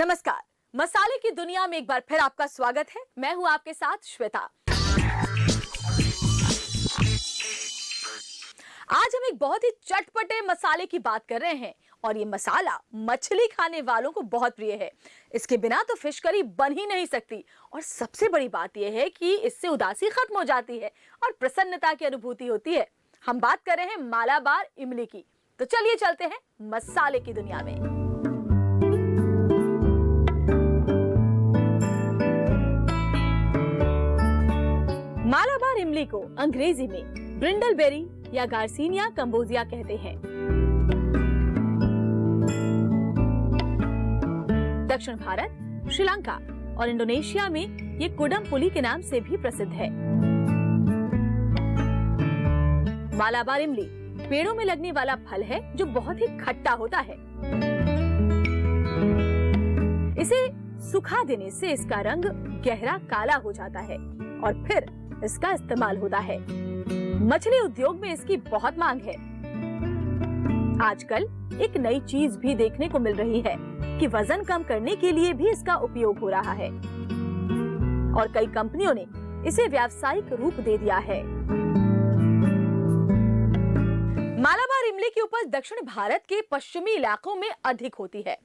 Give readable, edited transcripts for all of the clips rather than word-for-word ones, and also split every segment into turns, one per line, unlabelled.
नमस्कार, मसाले की दुनिया में एक बार फिर आपका स्वागत है। मैं हूं आपके साथ श्वेता। आज हम एक बहुत ही चटपटे मसाले की बात कर रहे हैं और ये मसाला मछली खाने वालों को बहुत प्रिय है। इसके बिना तो फिश करी बन ही नहीं सकती और सबसे बड़ी बात यह है कि इससे उदासी खत्म हो जाती है और प्रसन्नता की अनुभूति होती है। हम बात कर रहे हैं मालाबार इमली की। तो चलिए चलते हैं मसाले की दुनिया में। मालाबार इमली को अंग्रेजी में ब्रिंडलबेरी या गार्सिनिया कंबोजिया कहते हैं। दक्षिण भारत, श्रीलंका और इंडोनेशिया में ये कुडमपुली के नाम से भी प्रसिद्ध है। मालाबार इमली पेड़ों में लगने वाला फल है जो बहुत ही खट्टा होता है। इसे सुखा देने से इसका रंग गहरा काला हो जाता है और फिर इसका इस्तेमाल होता है। मछली उद्योग में इसकी बहुत मांग है। आजकल एक नई चीज भी देखने को मिल रही है कि वजन कम करने के लिए भी इसका उपयोग हो रहा है और कई कंपनियों ने इसे व्यावसायिक रूप दे दिया है। मालाबार इमली की उपज दक्षिण भारत के पश्चिमी इलाकों में अधिक होती है।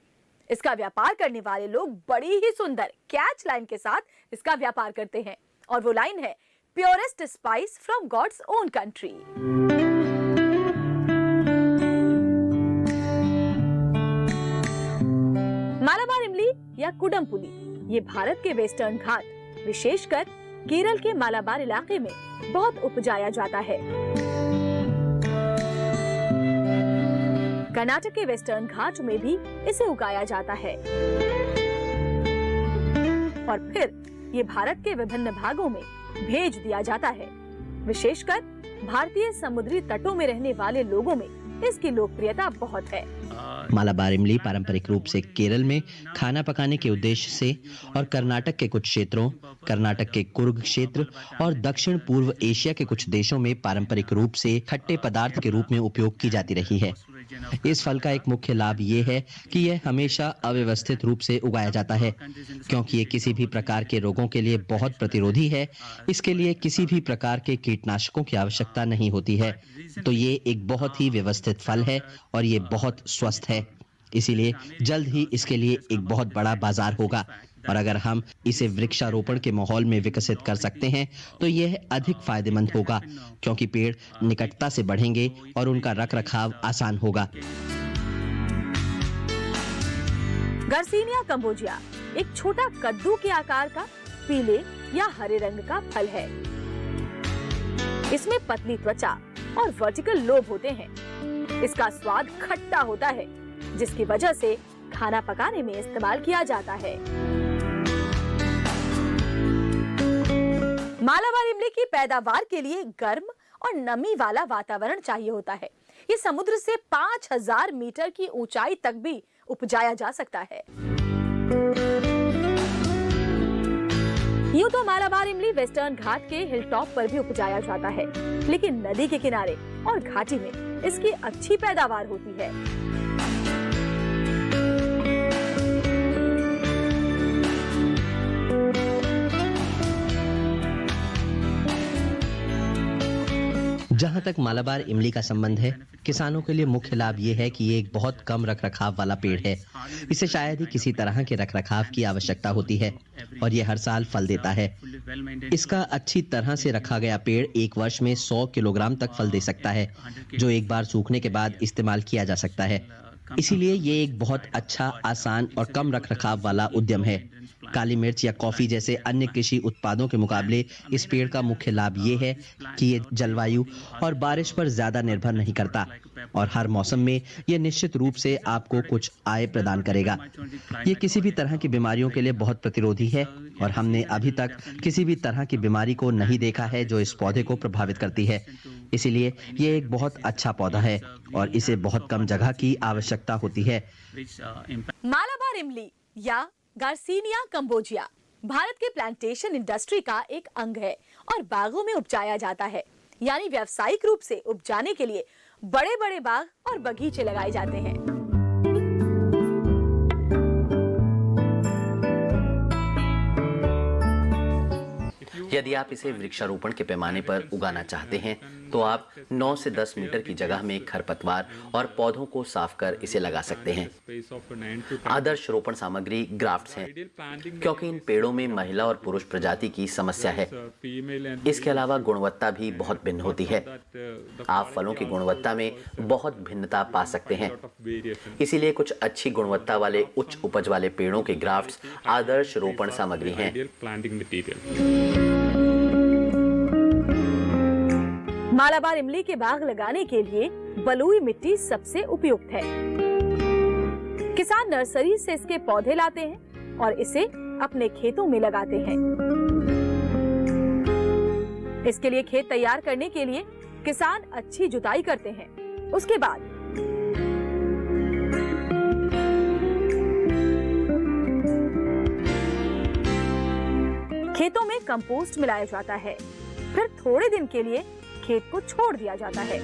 इसका व्यापार करने वाले लोग बड़ी ही सुंदर कैच लाइन के साथ इसका व्यापार करते हैं और वो लाइन है purest spice from God's own country. Malabar इमली या कुडमपुली ये भारत के वेस्टर्न घाट, विशेषकर केरल के मालाबार इलाके में बहुत उपजाया जाता है। कर्नाटक के वेस्टर्न घाट में भी इसे उगाया जाता है और फिर ये भारत के विभिन्न भागों में भेज दिया जाता है। विशेषकर भारतीय समुद्री तटों में रहने वाले लोगों में इसकी लोकप्रियता बहुत है।
मालाबार इमली पारंपरिक रूप से केरल में खाना पकाने के उद्देश्य से और कर्नाटक के कुछ क्षेत्रों, कर्नाटक के कुर्ग क्षेत्र और दक्षिण पूर्व एशिया के कुछ देशों में पारंपरिक रूप से खट्टे पदार्थ के रूप में उपयोग की जाती रही है। इस फल का एक मुख्य लाभ ये है कि यह हमेशा अव्यवस्थित रूप से उगाया जाता है, क्योंकि ये किसी भी प्रकार के रोगों के लिए बहुत प्रतिरोधी है। इसके लिए किसी भी प्रकार के कीटनाशकों की आवश्यकता नहीं होती है। तो ये एक बहुत ही व्यवस्थित फल है और ये बहुत स्वस्थ है। इसीलिए जल्द ही इसके लिए एक बहुत बड़ा बाजार होगा और अगर हम इसे वृक्षारोपण के माहौल में विकसित कर सकते हैं तो यह अधिक फायदेमंद होगा, क्योंकि पेड़ निकटता से बढ़ेंगे और उनका रखरखाव आसान होगा।
गार्सिनिया कंबोजिया एक छोटा कद्दू के आकार का पीले या हरे रंग का फल है। इसमें पतली त्वचा और वर्टिकल लोब होते हैं। इसका स्वाद खट्टा होता है, जिसकी वजह से खाना पकाने में इस्तेमाल किया जाता है। मालाबार इमली की पैदावार के लिए गर्म और नमी वाला वातावरण चाहिए होता है। ये समुद्र से 5000 मीटर की ऊंचाई तक भी उपजाया जा सकता है। यूं तो मालाबार इमली वेस्टर्न घाट के हिल टॉप पर भी उपजाया जाता है, लेकिन नदी के किनारे और घाटी में इसकी अच्छी पैदावार होती है।
जहाँ तक मालाबार इमली का संबंध है, किसानों के लिए मुख्य लाभ ये है कि ये एक बहुत कम रखरखाव वाला पेड़ है। इसे शायद ही किसी तरह के रखरखाव की आवश्यकता होती है और ये हर साल फल देता है। इसका अच्छी तरह से रखा गया पेड़ एक वर्ष में 100 किलोग्राम तक फल दे सकता है, जो एक बार सूखने के बाद इस्तेमाल किया जा सकता है। इसीलिए ये एक बहुत अच्छा, आसान और कम रखरखाव वाला उद्यम है। काली मिर्च या कॉफी जैसे अन्य कृषि उत्पादों के मुकाबले इस पेड़ का मुख्य लाभ ये है कि ये जलवायु और बारिश पर ज्यादा निर्भर नहीं करता और हर मौसम में ये निश्चित रूप से आपको कुछ आय प्रदान करेगा। ये किसी भी तरह की बीमारियों के लिए बहुत प्रतिरोधी है और हमने अभी तक किसी भी तरह की बीमारी को नहीं देखा है जो इस पौधे को प्रभावित करती है। इसीलिए ये एक बहुत अच्छा पौधा है और इसे बहुत कम जगह की आवश्यकता होती है।
मालाबार इमली या गार्सिनिया कंबोजिया भारत के प्लांटेशन इंडस्ट्री का एक अंग है और बागों में उपजाया जाता है। यानी व्यावसायिक रूप से उपजाने के लिए बड़े बड़े बाग और बगीचे लगाए जाते हैं।
यदि आप इसे वृक्षारोपण के पैमाने पर उगाना चाहते हैं तो आप 9 से 10 मीटर की जगह में खरपतवार और पौधों को साफ कर इसे लगा सकते हैं। आदर्श रोपण सामग्री ग्राफ्ट्स हैं, क्योंकि इन पेड़ों में महिला और पुरुष प्रजाति की समस्या है। इसके अलावा गुणवत्ता भी बहुत भिन्न होती है। आप फलों की गुणवत्ता में बहुत भिन्नता पा सकते हैं। इसीलिए कुछ अच्छी गुणवत्ता वाले उच्च उपज वाले पेड़ों के ग्राफ्ट्स आदर्श रोपण सामग्री हैं।
मालाबार इमली के बाग लगाने के लिए बलुई मिट्टी सबसे उपयुक्त है। किसान नर्सरी से इसके पौधे लाते हैं और इसे अपने खेतों में लगाते हैं। इसके लिए खेत तैयार करने के लिए किसान अच्छी जुताई करते हैं। उसके बाद खेतों में कंपोस्ट मिलाया जाता है। फिर थोड़े दिन के लिए खेत को छोड़ दिया जाता है।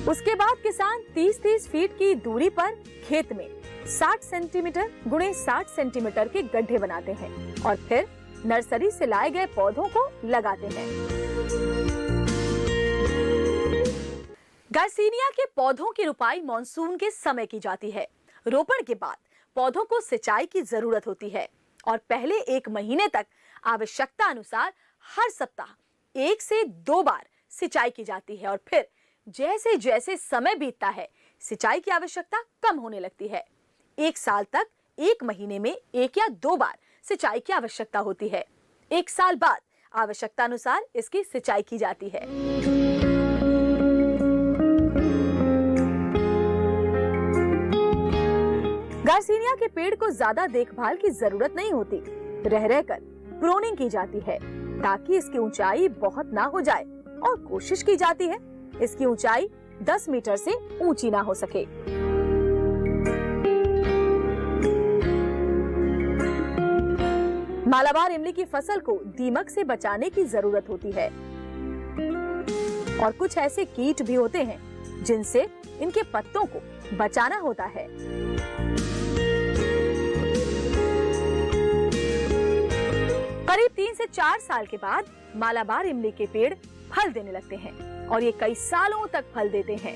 उसके बाद किसान 30-30 फीट की दूरी पर खेत में 60 सेंटीमीटर गुणे 60 सेंटीमीटर के गड्ढे बनाते हैं और फिर नर्सरी से लाए गए पौधों को लगाते हैं। गार्सिनिया के पौधों की रुपाई मॉनसून के समय की जाती है। रोपण के बाद पौधों को सिंचाई की जरूरत होती है और पहले 1 महीने तक आवश्यकता अनुसार हर सप्ताह 1 से 2 बार सिंचाई की जाती है और फिर जैसे जैसे समय बीतता है सिंचाई की आवश्यकता कम होने लगती है। 1 साल तक 1 महीने में 1 या 2 बार सिंचाई की आवश्यकता होती है। 1 साल बाद आवश्यकता अनुसार इसकी सिंचाई की जाती है। गार्सिनिया के पेड़ को ज्यादा देखभाल की जरूरत नहीं होती। रह रहकर प्रूनिंग की जाती है ताकि इसकी ऊंचाई बहुत ना हो जाए और कोशिश की जाती है इसकी ऊंचाई 10 मीटर से ऊंची ना हो सके। मालाबार इमली की फसल को दीमक से बचाने की जरूरत होती है और कुछ ऐसे कीट भी होते हैं जिनसे इनके पत्तों को बचाना होता है। करीब 3 से 4 साल के बाद मालाबार इमली के पेड़ फल देने लगते हैं और ये कई सालों तक फल देते हैं।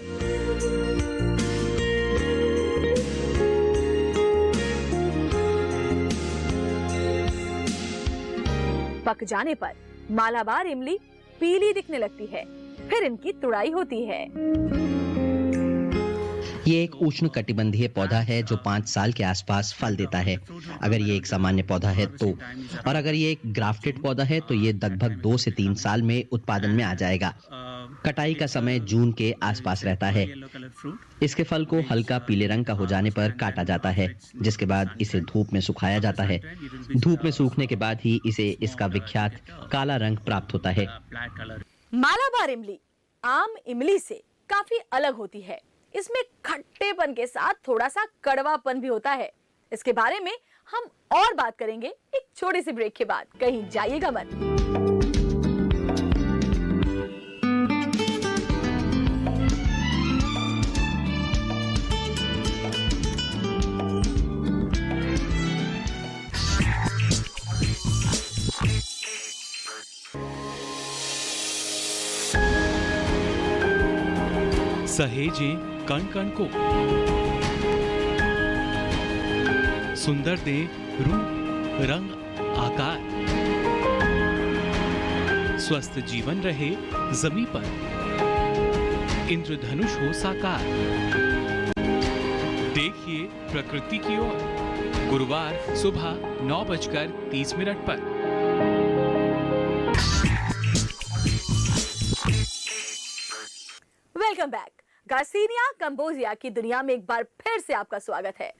पक जाने पर मालाबार इमली पीली दिखने लगती है। फिर इनकी तुड़ाई होती है।
ये एक उष्णकटिबंधीय पौधा है जो 5 साल के आसपास फल देता है, अगर ये एक सामान्य पौधा है तो। और अगर ये एक ग्राफ्टेड पौधा है तो ये लगभग 2 से 3 साल में उत्पादन में आ जाएगा। कटाई का समय जून के आसपास रहता है। इसके फल को हल्का पीले रंग का हो जाने पर काटा जाता है, जिसके बाद इसे धूप में सुखाया जाता है। धूप में सूखने के बाद ही इसे इसका विख्यात काला रंग प्राप्त होता है।
मालाबार इमली आम इमली से काफी अलग होती है। इसमें खट्टेपन के साथ थोड़ा सा कड़वापन भी होता है। इसके बारे में हम और बात करेंगे एक छोटी सी ब्रेक के बाद। कहीं जाइएगा मत।
सहेजें कण कण को, सुंदर दे रूप रंग आकार, स्वस्थ जीवन रहे जमी पर, इंद्रधनुष हो साकार। देखिए प्रकृति की ओर गुरुवार सुबह 9:30 पर।
Welcome back. गार्सिनिया कंबोजिया की दुनिया में एक बार फिर से आपका स्वागत है।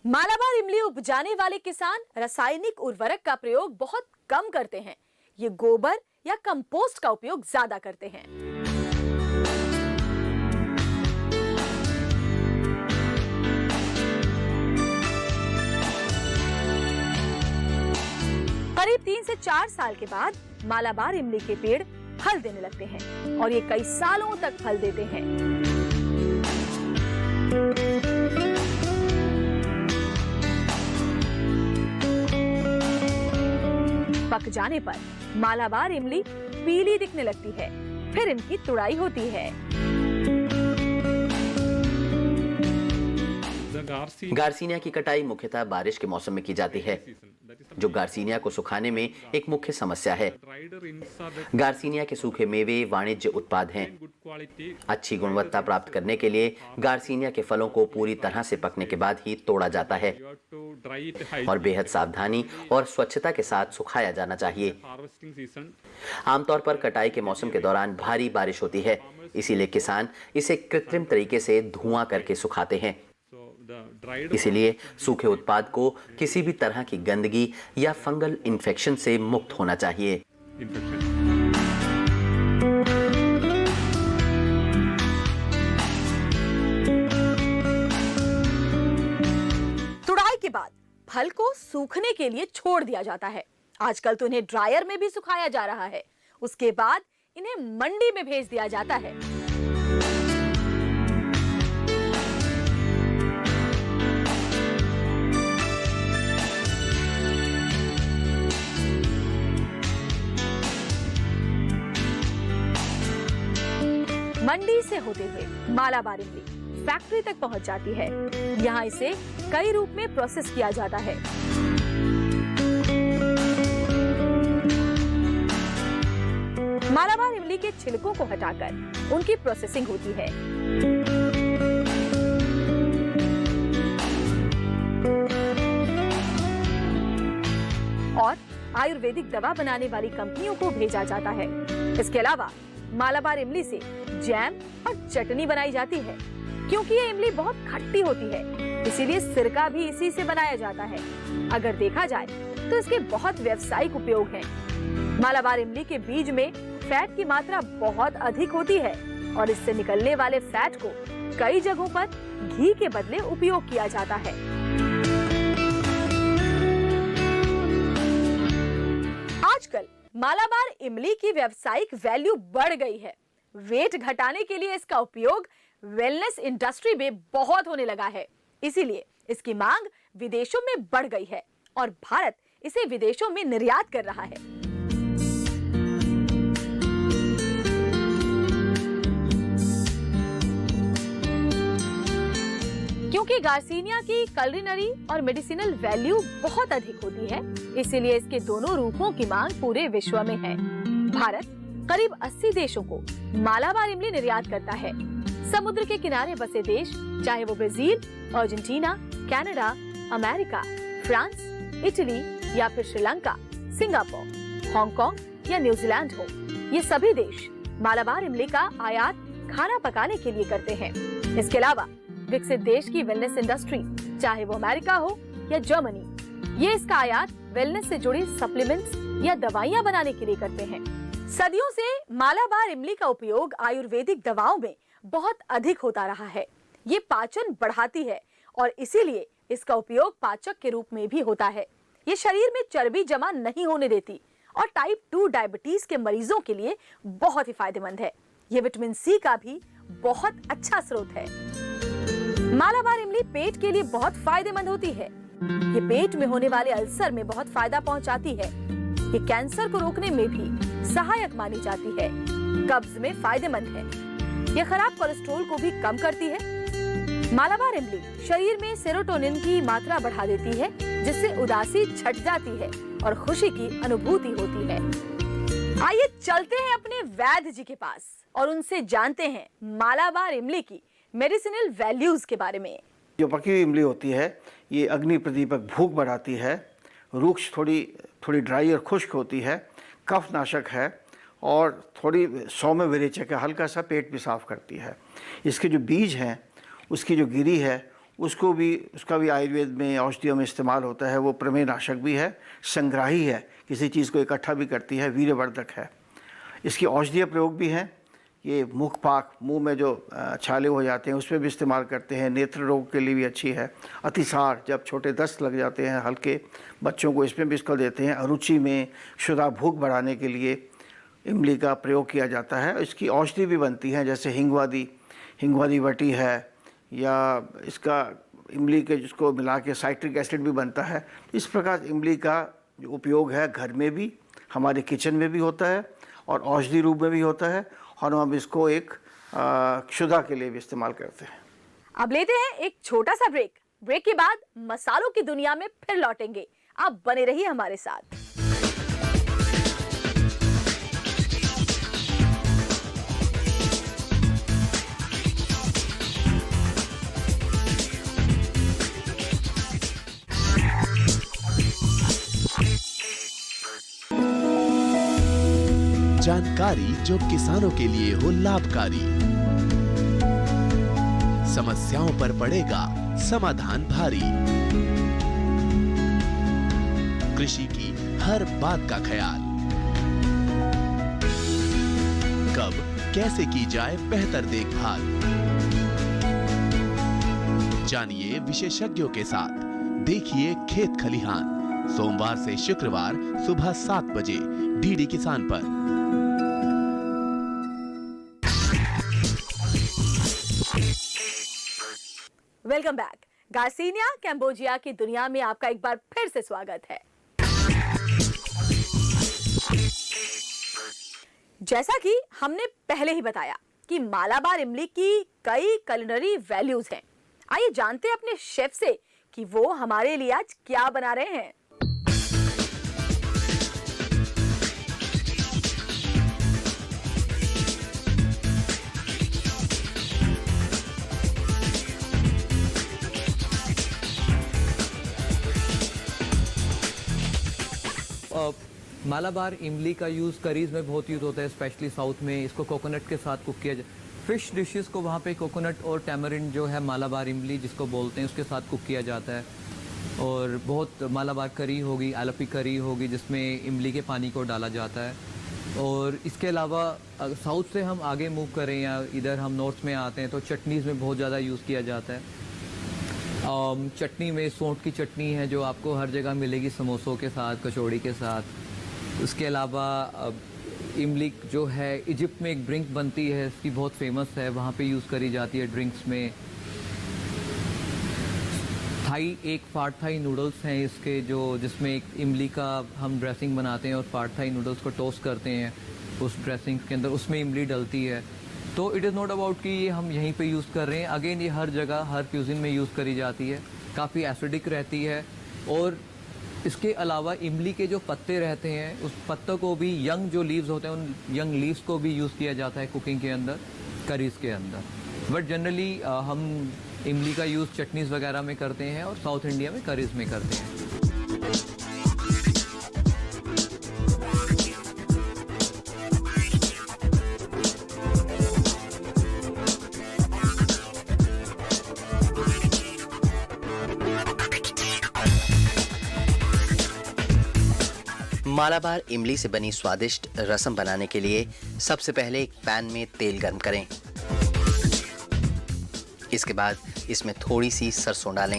मालाबार इमली उपजाने वाले किसान रासायनिक उर्वरक का प्रयोग बहुत कम करते हैं। ये गोबर या कंपोस्ट का उपयोग ज्यादा करते हैं। करीब 3 से 4 साल के बाद मालाबार इमली के पेड़ फल देने लगते हैं और ये कई सालों तक फल देते हैं। पक जाने पर मालाबार इमली पीली दिखने लगती है। फिर इनकी तुड़ाई होती है।
गार्सिनिया की कटाई मुख्यतः बारिश के मौसम में की जाती है, जो गार्सिनिया को सुखाने में एक मुख्य समस्या है। गार्सिनिया के सूखे मेवे वाणिज्य उत्पाद हैं। अच्छी गुणवत्ता प्राप्त करने के लिए गार्सिनिया के फलों को पूरी तरह से पकने के बाद ही तोड़ा जाता है और बेहद सावधानी और स्वच्छता के साथ सुखाया जाना चाहिए। आमतौर पर कटाई के मौसम के दौरान भारी बारिश होती है, इसीलिए किसान इसे कृत्रिम तरीके से धुआं करके सुखाते हैं। इसीलिए सूखे उत्पाद को किसी भी तरह की गंदगी या फंगल इन्फेक्शन से मुक्त होना चाहिए।
तुड़ाई के बाद फल को सूखने के लिए छोड़ दिया जाता है। आजकल तो इन्हें ड्रायर में भी सुखाया जा रहा है। उसके बाद इन्हें मंडी में भेज दिया जाता है। मंडी से होते हुए मालाबार इमली फैक्ट्री तक पहुंच जाती है। यहाँ इसे कई रूप में प्रोसेस किया जाता है। मालाबार इमली के छिलकों को हटाकर उनकी प्रोसेसिंग होती है। और आयुर्वेदिक दवा बनाने वाली कंपनियों को भेजा जाता है। इसके अलावा मालाबार इमली से जैम और चटनी बनाई जाती है। क्योंकि ये इमली बहुत खट्टी होती है, इसीलिए सिरका भी इसी से बनाया जाता है। अगर देखा जाए तो इसके बहुत व्यावसायिक उपयोग हैं। मालाबार इमली के बीज में फैट की मात्रा बहुत अधिक होती है और इससे निकलने वाले फैट को कई जगहों पर घी के बदले उपयोग किया जाता है। आजकल मालाबार इमली की व्यावसायिक वैल्यू बढ़ गई है। वेट घटाने के लिए इसका उपयोग वेलनेस इंडस्ट्री में बहुत होने लगा है। इसीलिए इसकी मांग विदेशों में बढ़ गई है और भारत इसे विदेशों में निर्यात कर रहा है। क्योंकि गार्सिनिया की कुलिनरी और मेडिसिनल वैल्यू बहुत अधिक होती है, इसीलिए इसके दोनों रूपों की मांग पूरे विश्व में है। भारत करीब 80 देशों को मालाबार इमली निर्यात करता है। समुद्र के किनारे बसे देश, चाहे वो Brazil, Argentina, Canada, America, France, Italy या फिर श्रीलंका, सिंगापुर, हांगकांग या न्यूजीलैंड हो, ये सभी देश मालाबार इमली का आयात खाना पकाने के लिए करते हैं। इसके अलावा विकसित देश की वेलनेस इंडस्ट्री, चाहे वो अमेरिका हो या जर्मनी, ये इसका आयात वेलनेस से जुड़ी सप्लीमेंट्स या दवाइयां बनाने के लिए करते हैं। सदियों से मालाबार इमली का उपयोग आयुर्वेदिक दवाओं में बहुत अधिक होता रहा है। ये पाचन बढ़ाती है और इसीलिए इसका उपयोग पाचक के रूप में भी होता है। ये शरीर में चर्बी जमा नहीं होने देती और टाइप 2 डायबिटीज के मरीजों के लिए बहुत ही फायदेमंद है। ये विटामिन सी का भी बहुत अच्छा स्रोत है। मालाबार इमली पेट के लिए बहुत फायदेमंद होती है। ये पेट में होने वाले अल्सर में बहुत फायदा पहुंचाती है। ये कैंसर को रोकने में भी सहायक मानी जाती है। कब्ज में फायदेमंद है। ये खराब कोलेस्ट्रॉल को भी कम करती है। मालाबार इमली शरीर में सेरोटोनिन की मात्रा बढ़ा देती है, जिससे उदासी छट जाती है और खुशी की अनुभूति होती है। आइए चलते हैं अपने वैद्य जी के पास और उनसे जानते हैं मालाबार इमली की मेडिसिनल वैल्यूज के बारे में।
जो पकी हुई इमली होती है, ये अग्नि प्रदीपक, भूख बढ़ाती है, रूक्ष थोड़ी ड्राई और खुश्क होती है, कफ नाशक है और थोड़ी सौम्य विरेचक है, हल्का सा पेट भी साफ करती है। इसके जो बीज हैं, उसकी जो गिरी है, उसका भी आयुर्वेद में औषधियों में इस्तेमाल होता है। वो प्रमेय नाशक भी है, संग्राही है, किसी चीज़ को इकट्ठा भी करती है, वीर्यवर्धक है। इसकी औषधीय प्रयोग भी हैं। ये मुखपाक, मुंह में जो छाले हो जाते हैं, उसमें भी इस्तेमाल करते हैं। नेत्र रोग के लिए भी अच्छी है। अतिसार, जब छोटे दस्त लग जाते हैं हल्के बच्चों को, इसमें भी इसको देते हैं। अरुचि में, शुदा भूख बढ़ाने के लिए इमली का प्रयोग किया जाता है। इसकी औषधि भी बनती है, जैसे हिंगवादी वटी है, या इसका इमली के जिसको मिला के साइट्रिक एसिड भी बनता है। इस प्रकार इमली का जो उपयोग है घर में भी हमारे किचन में भी होता है और औषधि रूप में भी होता है, और हम इसको एक क्षुधा के लिए भी इस्तेमाल करते हैं।
अब लेते हैं एक छोटा सा ब्रेक। ब्रेक के बाद मसालों की दुनिया में फिर लौटेंगे। आप बने रहिए हमारे साथ।
जानकारी जो किसानों के लिए हो लाभकारी, समस्याओं पर पड़ेगा समाधान भारी, कृषि की हर बात का ख्याल, कब कैसे की जाए बेहतर देखभाल, जानिए विशेषज्ञों के साथ, देखिए खेत खलिहान, सोमवार से शुक्रवार सुबह 7 बजे डीडी किसान पर।
Welcome back. गार्सिनिया कैम्बोजिया की दुनिया में आपका एक बार फिर से स्वागत है। जैसा कि हमने पहले ही बताया कि मालाबार इमली की कई कुलिनरी वैल्यूज हैं। आइए जानते हैं अपने शेफ से कि वो हमारे लिए आज क्या बना रहे हैं।
मालाबार इमली का यूज़ करीज में बहुत यूज़ होता है, स्पेशली साउथ में। इसको कोकोनट के साथ कुक किया जाए। फिश डिशेस को वहाँ पे कोकोनट और टैमरिंड जो है मालाबार इमली जिसको बोलते हैं उसके साथ कुक किया जाता है। और बहुत मालाबार करी होगी, आलपी करी होगी जिसमें इमली के पानी को डाला जाता है। और इसके अलावा साउथ से हम आगे मूव करें या इधर हम नॉर्थ में आते हैं तो चटनीज़ में बहुत ज़्यादा यूज़ किया जाता है। चटनी में सौंठ की चटनी है जो आपको हर जगह मिलेगी, समोसों के साथ, कचौड़ी के साथ। उसके अलावा इमली जो है इजिप्ट में एक ड्रिंक बनती है, इसकी बहुत फेमस है, वहाँ पे यूज़ करी जाती है ड्रिंक्स में। थाई एक फाट थाई नूडल्स हैं इसके जो जिसमें एक इमली का हम ड्रेसिंग बनाते हैं और फाट थाई नूडल्स को टोस्ट करते हैं उस ड्रेसिंग के अंदर, उसमें इमली डलती है। तो इट इज़ नॉट अबाउट कि ये हम यहीं पे यूज़ कर रहे हैं। अगेन ये हर जगह हर क्यूजिन में यूज़ करी जाती है, काफ़ी एसिडिक रहती है। और इसके अलावा इमली के जो पत्ते रहते हैं उस पत्तों को भी, यंग जो लीव्स होते हैं उन यंग लीव्स को भी यूज़ किया जाता है कुकिंग के अंदर, करीज के अंदर। बट जनरली हम इमली का यूज़ चटनीज़ वगैरह में करते हैं और साउथ इंडिया में करीज में करते हैं।
मालाबार इमली से बनी स्वादिष्ट रसम बनाने के लिए सबसे पहले एक पैन में तेल गर्म करें। इसके बाद इसमें थोड़ी सी सरसों डालें।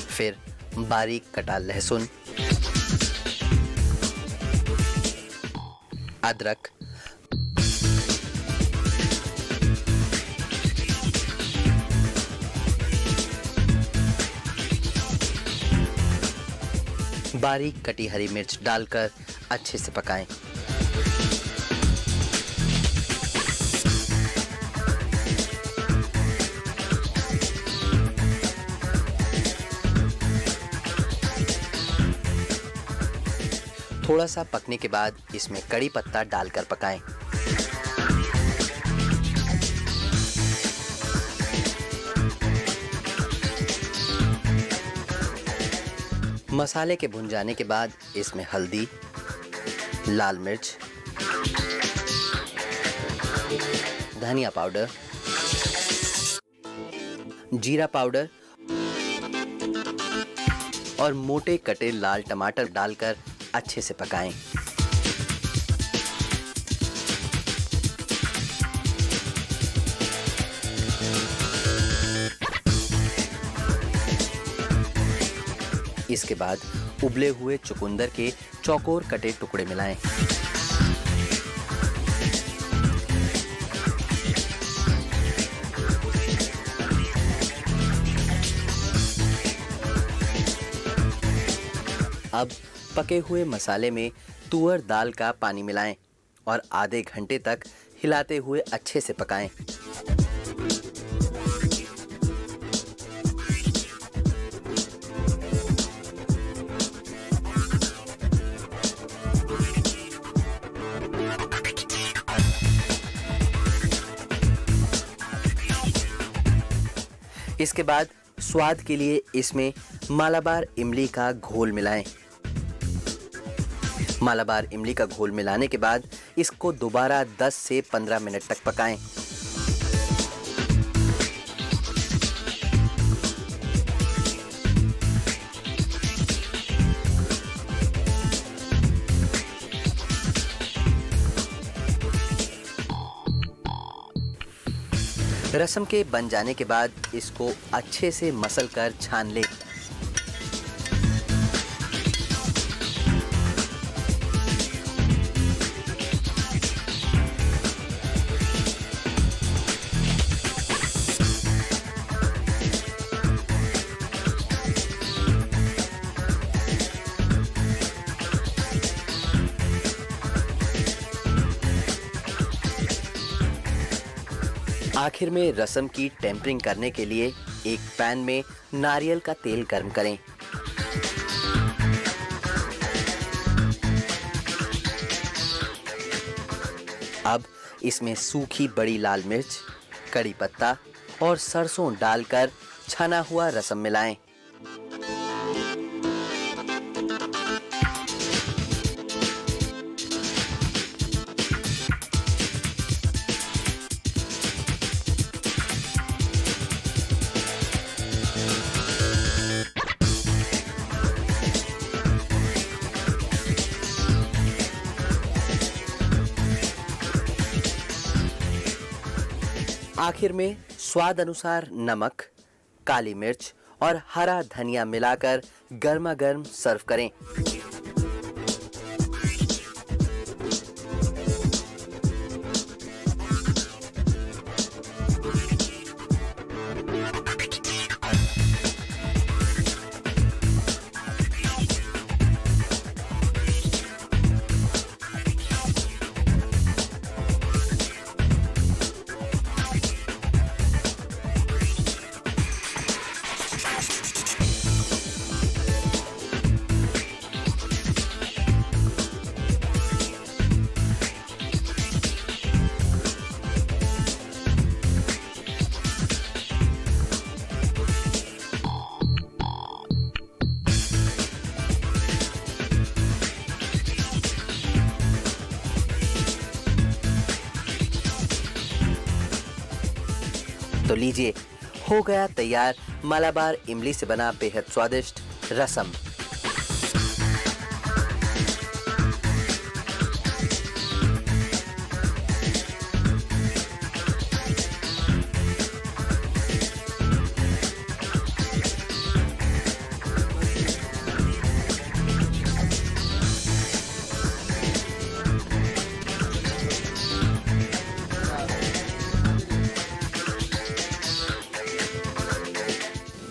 फिर बारीक कटा लहसुन, अदरक, बारीक कटी हरी मिर्च डालकर अच्छे से पकाएं। थोड़ा सा पकने के बाद इसमें कड़ी पत्ता डालकर पकाएं। मसाले के भुन जाने के बाद इसमें हल्दी, लाल मिर्च, धनिया पाउडर, जीरा पाउडर और मोटे कटे लाल टमाटर डालकर अच्छे से पकाएं। इसके बाद उबले हुए चुकंदर के चौकोर कटे टुकड़े मिलाएं। अब पके हुए मसाले में तुअर दाल का पानी मिलाएं और आधे घंटे तक हिलाते हुए अच्छे से पकाएं। इसके बाद स्वाद के लिए इसमें मालाबार इमली का घोल मिलाएं। मालाबार इमली का घोल मिलाने के बाद इसको दोबारा 10 से 15 मिनट तक पकाएं। रसम के बन जाने के बाद इसको अच्छे से मसल कर छान लें। आखिर में रसम की टेम्परिंग करने के लिए एक पैन में नारियल का तेल गर्म करें। अब इसमें सूखी बड़ी लाल मिर्च, कड़ी पत्ता और सरसों डालकर छना हुआ रसम मिलाएं। आखिर में स्वाद अनुसार नमक, काली मिर्च और हरा धनिया मिलाकर गर्मा गर्म सर्व करें। तो लीजिए, हो गया तैयार मालाबार इमली से बना बेहद स्वादिष्ट रसम।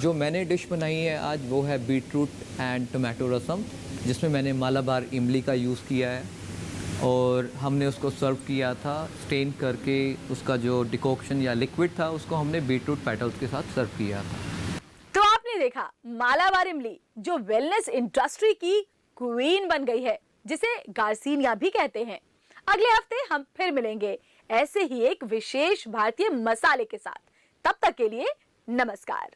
जो मैंने डिश बनाई है आज वो है बीटरूट एंड टोमेटो रसम, जिसमें मैंने मालाबार इमली का यूज़ किया है और हमने उसको सर्व किया था स्टेन करके। उसका जो डिकॉक्शन या लिक्विड था उसको हमने बीटरूट पेटल्स के साथ सर्व किया था।
तो आपने देखा मालाबार इमली जो वेलनेस इंडस्ट्री की क्वीन बन गई है, जिसे गार्सिनिया भी कहते हैं। अगले हफ्ते हम फिर मिलेंगे ऐसे ही एक विशेष भारतीय मसाले के साथ। तब तक के लिए नमस्कार।